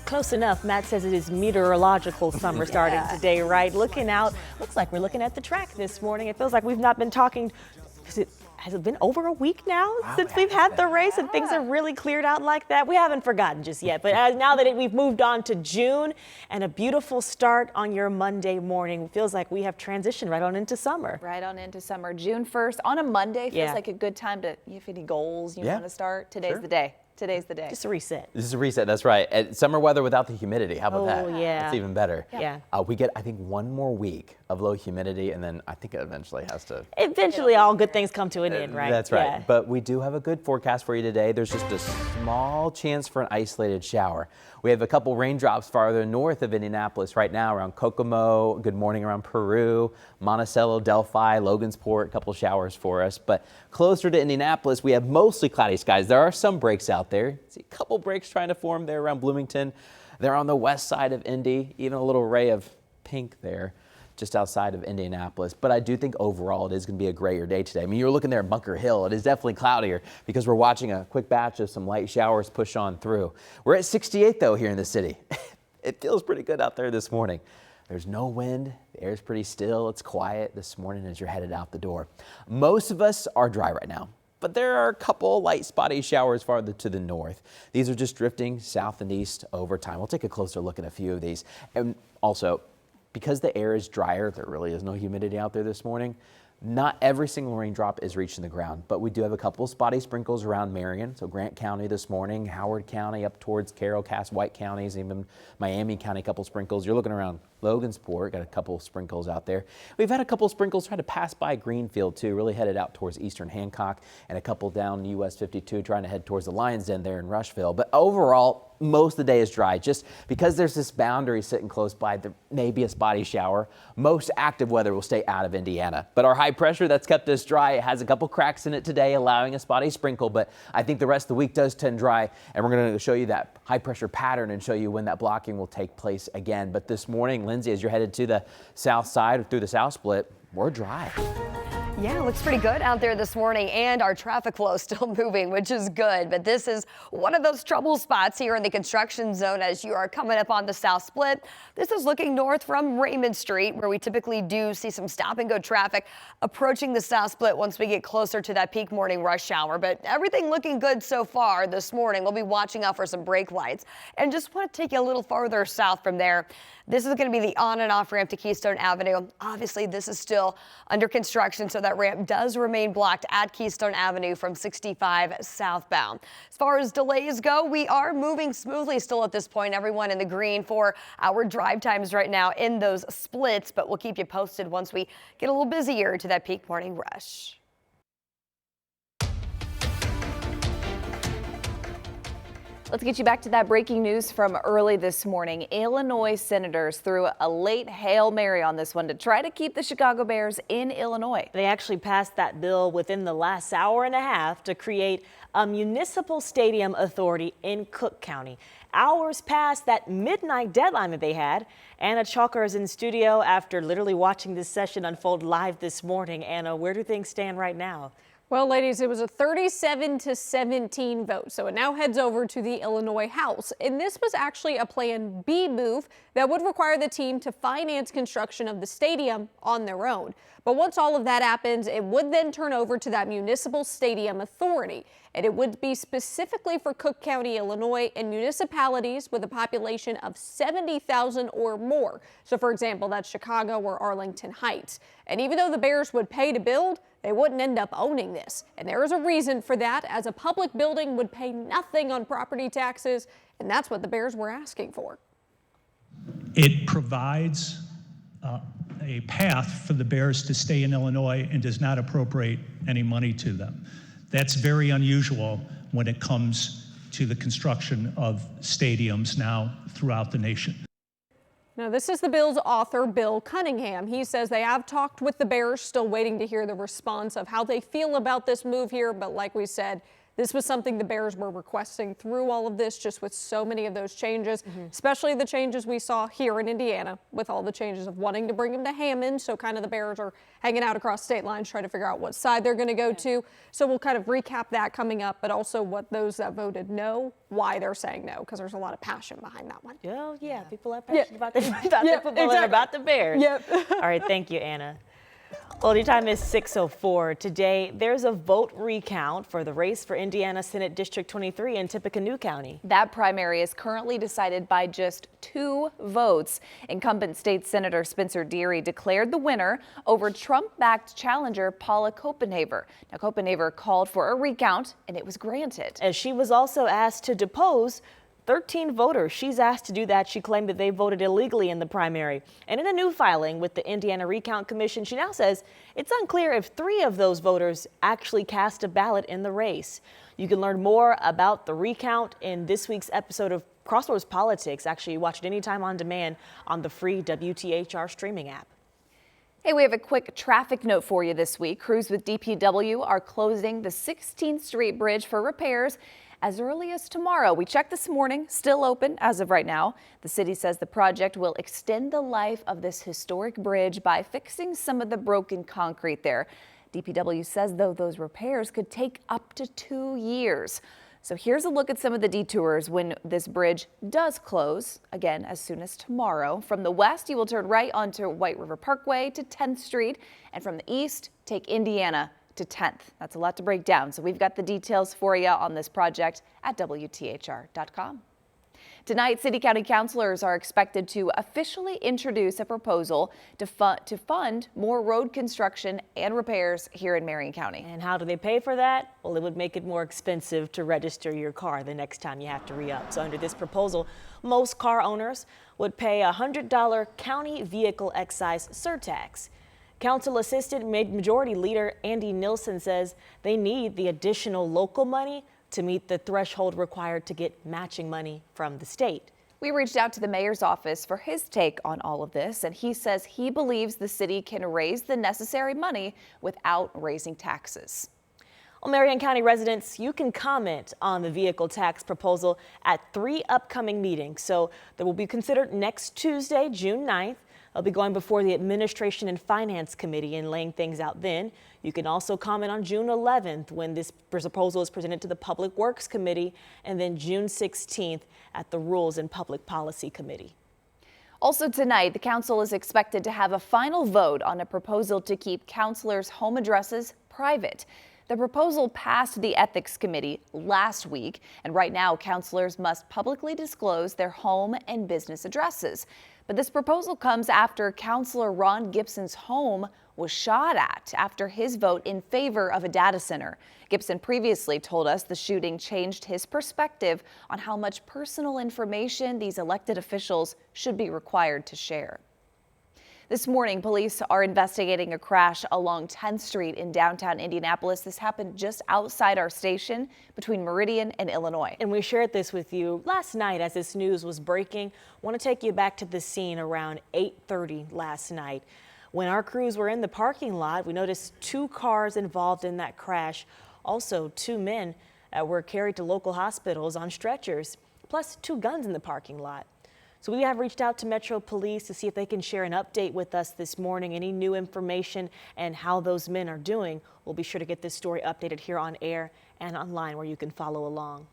Close enough. Matt says it is meteorological summer starting today, right? Looking out, looks like we're looking at the track this morning. It feels like we've not been talking. Has it been over a week now since we've had the race and things are really cleared out like that? We haven't forgotten just yet, but now that we've moved on to June and a beautiful start on your Monday morning, it feels like we have transitioned right on into summer. Right on into summer. June 1st on a Monday feels like a good time to, you have any goals you want to start? Today's the day. Today's the day. Just a reset. This is a reset, that's right. And summer weather without the humidity, how about that? Oh, yeah. That's even better. Yeah. We get, I think, one more week of low humidity, and then I think it eventually has to... Eventually, all good things come to an end, right? That's right. Yeah. But we do have a good forecast for you today. There's just a small chance for an isolated shower. We have a couple raindrops farther north of Indianapolis right now around Kokomo, good morning around Peru, Monticello, Delphi, Logansport, a couple showers for us. But closer to Indianapolis, we have mostly cloudy skies. There are some breaks out there. See a couple breaks trying to form there around Bloomington. They're on the west side of Indy, even a little ray of pink there just outside of Indianapolis. But I do think overall it is going to be a grayer day today. I mean, you're looking there at Bunker Hill. It is definitely cloudier because we're watching a quick batch of some light showers push on through. We're at 68 though here in the city. It feels pretty good out there this morning. There's no wind. The air's pretty still. It's quiet this morning as you're headed out the door. Most of us are dry right now, but there are a couple light spotty showers farther to the north. These are just drifting south and east over time. We'll take a closer look at a few of these. And also, because the air is drier, there really is no humidity out there this morning. Not every single raindrop is reaching the ground, but we do have a couple spotty sprinkles around Marion. So Grant County this morning, Howard County up towards Carroll, Cass, White counties, even Miami County, a couple sprinkles. You're looking around Logansport, got a couple sprinkles out there. We've had a couple sprinkles try to pass by Greenfield too, really headed out towards eastern Hancock, and a couple down US 52 trying to head towards the Lions Den there in Rushville. But overall, most of the day is dry. Just because there's this boundary sitting close by, there may be a spotty shower. Most active weather will stay out of Indiana. But our high pressure that's kept us dry, it has a couple cracks in it today, allowing a spotty sprinkle. But I think the rest of the week does tend dry, and we're going to show you that high pressure pattern and show you when that blocking will take place again. But this morning, Lindsay, as you're headed to the south side through the south split, we're dry. Yeah, it looks pretty good out there this morning, and our traffic flow is still moving, which is good. But this is one of those trouble spots here in the construction zone as you are coming up on the south split. This is looking north from Raymond Street, where we typically do see some stop and go traffic approaching the south split once we get closer to that peak morning rush hour. But everything looking good so far this morning. We'll be watching out for some brake lights. And just want to take you a little farther south from there. This is going to be the on and off ramp to Keystone Avenue. Obviously, this is still under construction, so that ramp does remain blocked at Keystone Avenue from 65 southbound. As far as delays go, we are moving smoothly still at this point. Everyone in the green for our drive times right now in those splits, but we'll keep you posted once we get a little busier to that peak morning rush. Let's get you back to that breaking news from early this morning. Illinois senators threw a late Hail Mary on this one to try to keep the Chicago Bears in Illinois. They actually passed that bill within the last hour and a half to create a municipal stadium authority in Cook County. Hours past that midnight deadline that they had. Anna Chalker is in studio after literally watching this session unfold live this morning. Anna, where do things stand right now? Well, ladies, it was a 37-17 vote, so it now heads over to the Illinois House. And this was actually a Plan B move that would require the team to finance construction of the stadium on their own. But once all of that happens, it would then turn over to that municipal stadium authority. And it would be specifically for Cook County, Illinois, and municipalities with a population of 70,000 or more. So, for example, that's Chicago or Arlington Heights. And even though the Bears would pay to build, they wouldn't end up owning this. And there is a reason for that, as a public building would pay nothing on property taxes, and that's what the Bears were asking for. It provides a path for the Bears to stay in Illinois and does not appropriate any money to them. That's very unusual when it comes to the construction of stadiums now throughout the nation. Now, this is the bill's author, Bill Cunningham. He says they have talked with the Bears, still waiting to hear the response of how they feel about this move here. But like we said, This was something the Bears were requesting through all of this, just with so many of those changes, especially the changes we saw here in Indiana with all the changes of wanting to bring him to Hammond. So kind of the Bears are hanging out across state lines trying to figure out what side they're going to go to. So we'll kind of recap that coming up, but also what those that voted no, why they're saying no, because there's a lot of passion behind that one. Oh, yeah, people are passionate about their football and about the Bears. Yep. All right, thank you, Anna. Well, your time is 6:04. Today, there's a vote recount for the race for Indiana Senate District 23 in Tippecanoe County. That primary is currently decided by just 2 votes. Incumbent State Senator Spencer Deary declared the winner over Trump-backed challenger Paula Copenhaver. Now, Copenhaver called for a recount, and it was granted. As she was also asked to depose 13 voters. She's asked to do that. She claimed that they voted illegally in the primary. And in a new filing with the Indiana Recount Commission, she now says it's unclear if 3 of those voters actually cast a ballot in the race. You can learn more about the recount in this week's episode of Crossroads Politics. Actually, you watch it anytime on demand on the free WTHR streaming app. Hey, we have a quick traffic note for you this week. Crews with DPW are closing the 16th Street Bridge for repairs as early as tomorrow. We checked this morning, still open as of right now. The city says the project will extend the life of this historic bridge by fixing some of the broken concrete there. DPW says, though, those repairs could take up to 2 years. So here's a look at some of the detours when this bridge does close, again, as soon as tomorrow. From the west, you will turn right onto White River Parkway to 10th Street, and from the east, take Indiana to 10th. That's a lot to break down. So we've got the details for you on this project at WTHR.com. Tonight, city county councilors are expected to officially introduce a proposal to fund more road construction and repairs here in Marion County. And how do they pay for that? Well, it would make it more expensive to register your car the next time you have to re-up. So under this proposal, most car owners would pay a $100 county vehicle excise surtax. Council Assistant Majority Leader Andy Nilsen says they need the additional local money to meet the threshold required to get matching money from the state. We reached out to the mayor's office for his take on all of this, and he says he believes the city can raise the necessary money without raising taxes. Well, Marion County residents, you can comment on the vehicle tax proposal at 3 upcoming meetings. So they will be considered next Tuesday, June 9th. They'll be going before the Administration and Finance Committee and laying things out then. You can also comment on June 11th when this proposal is presented to the Public Works Committee, and then June 16th at the Rules and Public Policy Committee. Also tonight, the council is expected to have a final vote on a proposal to keep counselors' home addresses private. The proposal passed the Ethics Committee last week, and right now counselors must publicly disclose their home and business addresses. But this proposal comes after Counselor Ron Gibson's home was shot at after his vote in favor of a data center. Gibson previously told us the shooting changed his perspective on how much personal information these elected officials should be required to share. This morning, police are investigating a crash along 10th Street in downtown Indianapolis. This happened just outside our station between Meridian and Illinois. And we shared this with you last night as this news was breaking. I want to take you back to the scene around 8:30 last night. When our crews were in the parking lot, we noticed 2 cars involved in that crash. Also, 2 men were carried to local hospitals on stretchers, plus 2 guns in the parking lot. So we have reached out to Metro Police to see if they can share an update with us this morning. Any new information and how those men are doing. We'll be sure to get this story updated here on air and online where you can follow along.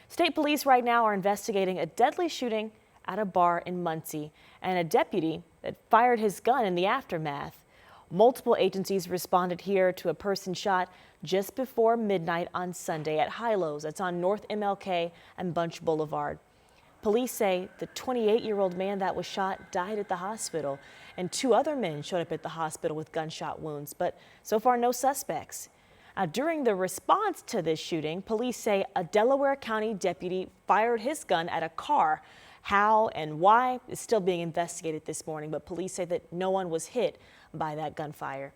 State police right now are investigating a deadly shooting at a bar in Muncie and a deputy that fired his gun in the aftermath. Multiple agencies responded here to a person shot just before midnight on Sunday at Hilo's. That's on North MLK and Bunch Boulevard. Police say the 28-year-old man that was shot died at the hospital, and 2 other men showed up at the hospital with gunshot wounds, but so far no suspects. During the response to this shooting, police say a Delaware County deputy fired his gun at a car. How and why is still being investigated this morning, but police say that no one was hit by that gunfire.